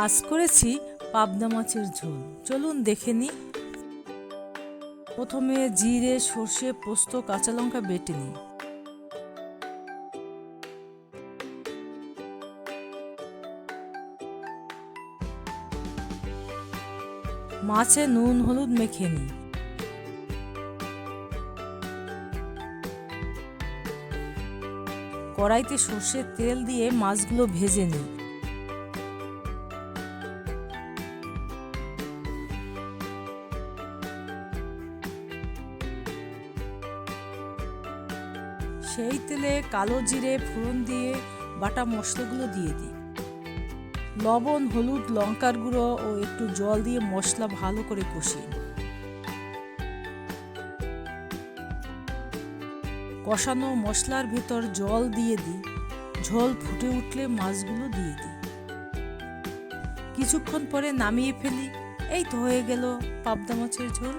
আজ করেছি পাবদা মাছের ঝোল। চলুন দেখে নিই। প্রথমে জিরে, সর্ষে, পোস্ত, কাঁচা লঙ্কা বেটে নিই। মাছে নুন হলুদ মেখে নিই। কড়াইতে সর্ষের তেল দিয়ে মাছগুলো ভেজে নিই। সেই তেলে কালো জিরে ফোড়ন দিয়ে বাটা মশলাগুলো দিয়ে দিই। লবণ, হলুদ, লঙ্কার গুঁড়ো ও একটু জল দিয়ে মশলা ভালো করে কষিয়ে নিই। কষানো মশলার ভেতর জল দিয়ে দিই। ঝোল ফুটে উঠলে মাছগুলো দিয়ে দিই। কিছুক্ষণ পরে নামিয়ে ফেলি। এই তো হয়ে গেল পাবদা মাছের ঝোল।